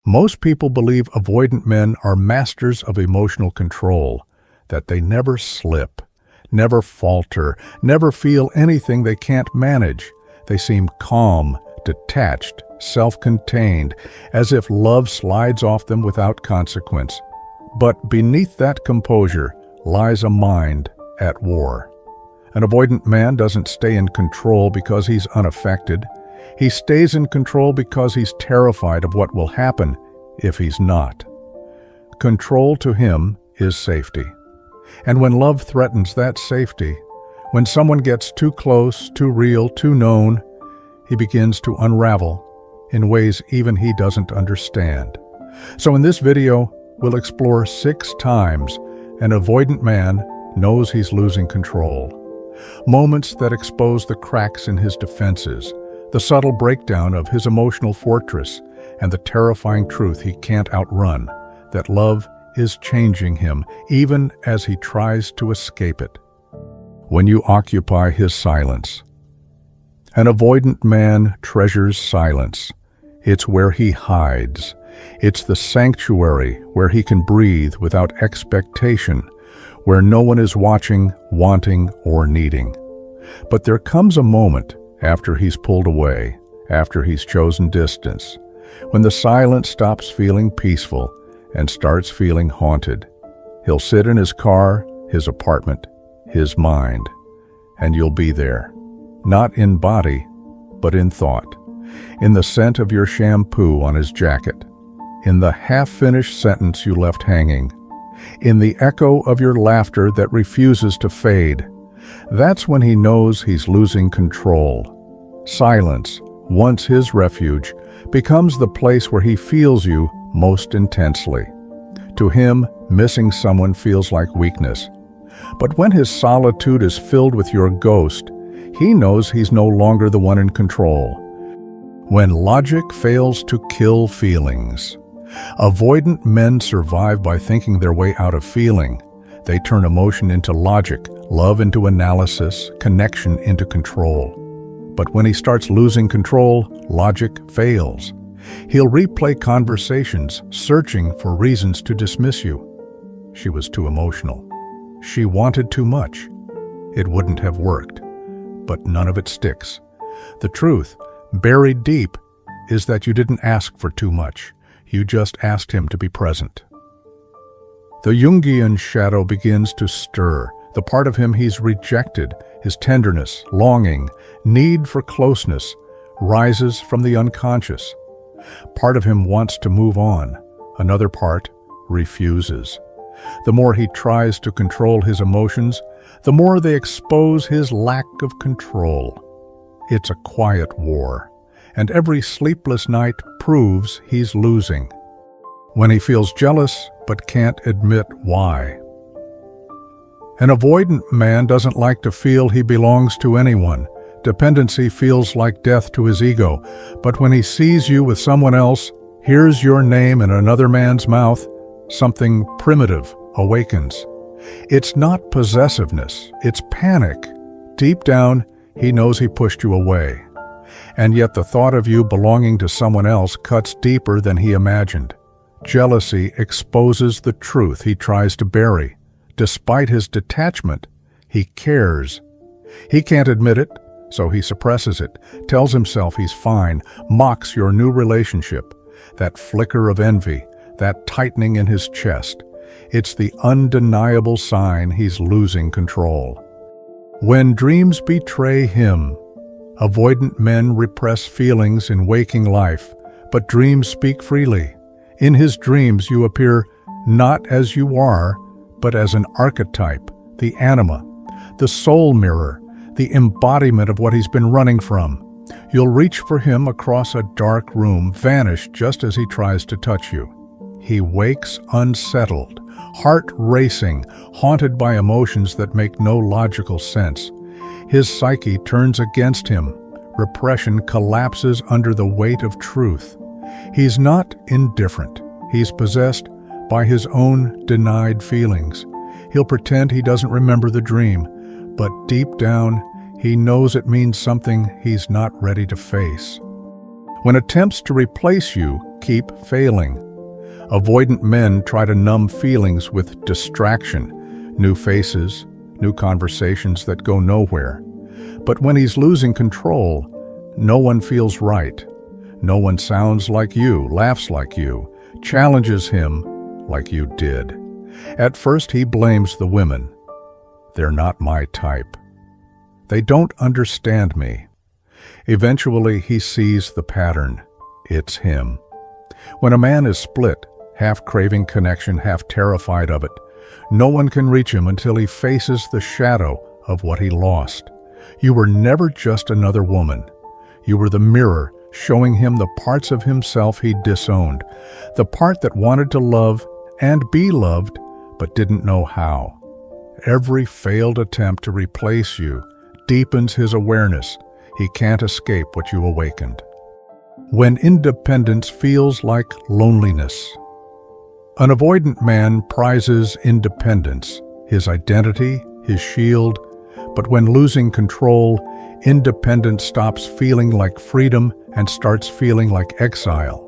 Most people believe avoidant men are masters of emotional control, that they never slip, never falter, never feel anything they can't manage. They seem calm, detached, self-contained, as if love slides off them without consequence. But beneath that composure lies a mind at war. An avoidant man doesn't stay in control because he's unaffected. He stays in control because he's terrified of what will happen if he's not. Control to him is safety. And when love threatens that safety, when someone gets too close, too real, too known, he begins to unravel in ways even he doesn't understand. So in this video, we'll explore 6 times an avoidant man knows he's losing control. Moments that expose the cracks in his defenses, the subtle breakdown of his emotional fortress, and the terrifying truth he can't outrun, that love is changing him even as he tries to escape it. When you occupy his silence. An avoidant man treasures silence. It's where he hides. It's the sanctuary where he can breathe without expectation, where no one is watching, wanting, or needing. But there comes a moment after he's pulled away, after he's chosen distance, when the silence stops feeling peaceful and starts feeling haunted. He'll sit in his car, his apartment, his mind, and you'll be there, not in body, but in thought, in the scent of your shampoo on his jacket, in the half-finished sentence you left hanging, in the echo of your laughter that refuses to fade. That's when he knows he's losing control. Silence, once his refuge, becomes the place where he feels you most intensely. To him, missing someone feels like weakness. But when his solitude is filled with your ghost, he knows he's no longer the one in control. When logic fails to kill feelings. Avoidant men survive by thinking their way out of feeling. They turn emotion into logic, love into analysis, connection into control. But when he starts losing control, logic fails. He'll replay conversations, searching for reasons to dismiss you. She was too emotional. She wanted too much. It wouldn't have worked. But none of it sticks. The truth, buried deep, is that you didn't ask for too much. You just asked him to be present. The Jungian shadow begins to stir. The part of him he's rejected, his tenderness, longing, need for closeness, rises from the unconscious. Part of him wants to move on. Another part refuses. The more he tries to control his emotions, the more they expose his lack of control. It's a quiet war, and every sleepless night proves he's losing. When he feels jealous but can't admit why. An avoidant man doesn't like to feel he belongs to anyone. Dependency feels like death to his ego, but when he sees you with someone else, hears your name in another man's mouth, something primitive awakens. It's not possessiveness, it's panic. Deep down, he knows he pushed you away. And yet the thought of you belonging to someone else cuts deeper than he imagined. Jealousy exposes the truth he tries to bury. Despite his detachment, he cares. He can't admit it, so he suppresses it, tells himself he's fine, mocks your new relationship. That flicker of envy, that tightening in his chest. It's the undeniable sign he's losing control. When dreams betray him, avoidant men repress feelings in waking life, but dreams speak freely. In his dreams you appear not as you are, but as an archetype, the anima, the soul mirror, the embodiment of what he's been running from. You'll reach for him across a dark room, vanish just as he tries to touch you. He wakes unsettled, heart racing, haunted by emotions that make no logical sense. His psyche turns against him. Repression collapses under the weight of truth. He's not indifferent. He's possessed by his own denied feelings. He'll pretend he doesn't remember the dream, but deep down, he knows it means something he's not ready to face. When attempts to replace you keep failing. Avoidant men try to numb feelings with distraction, new faces, new conversations that go nowhere. But when he's losing control, no one feels right. No one sounds like you, laughs like you, challenges him like you did. At first he blames the women. They're not my type. They don't understand me. Eventually he sees the pattern. It's him. When a man is split, half craving connection, half terrified of it, no one can reach him until he faces the shadow of what he lost. You were never just another woman. You were the mirror showing him the parts of himself he disowned, the part that wanted to love and be loved but didn't know how. Every failed attempt to replace you deepens his awareness. He can't escape what you awakened. When independence feels like loneliness. An avoidant man prizes independence, his identity, his shield, but when losing control, independence stops feeling like freedom and starts feeling like exile.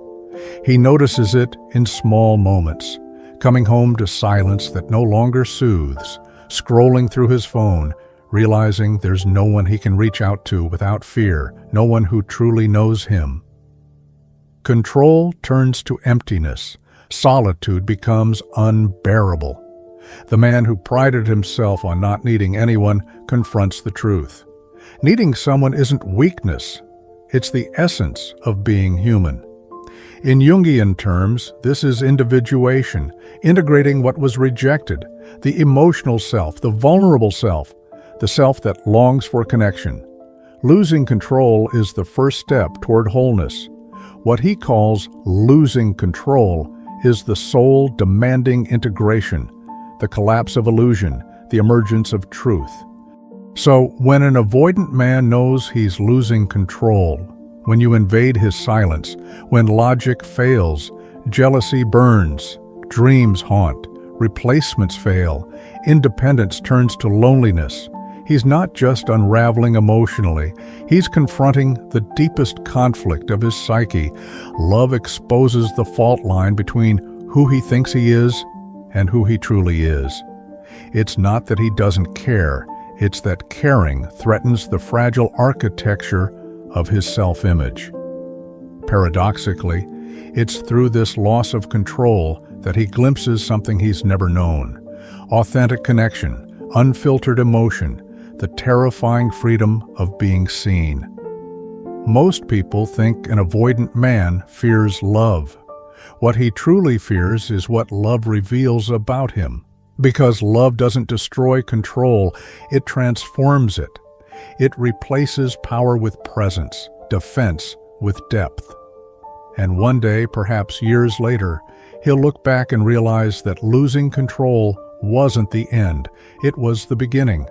He notices it in small moments, coming home to silence that no longer soothes, scrolling through his phone, realizing there's no one he can reach out to without fear, no one who truly knows him. Control turns to emptiness. Solitude becomes unbearable. The man who prided himself on not needing anyone confronts the truth. Needing someone isn't weakness. It's the essence of being human. In Jungian terms, this is individuation, integrating what was rejected, the emotional self, the vulnerable self, the self that longs for connection. Losing control is the first step toward wholeness. What he calls losing control is the soul demanding integration, the collapse of illusion, the emergence of truth. So, when an avoidant man knows he's losing control, when you invade his silence, when logic fails, jealousy burns, dreams haunt, replacements fail, independence turns to loneliness, he's not just unraveling emotionally, he's confronting the deepest conflict of his psyche. Love exposes the fault line between who he thinks he is and who he truly is. It's not that he doesn't care, it's that caring threatens the fragile architecture of his self-image. Paradoxically, it's through this loss of control that he glimpses something he's never known: authentic connection, unfiltered emotion, the terrifying freedom of being seen. Most people think an avoidant man fears love. What he truly fears is what love reveals about him. Because love doesn't destroy control, it transforms it. It replaces power with presence, defense with depth. And one day, perhaps years later, he'll look back and realize that losing control wasn't the end. It was the beginning.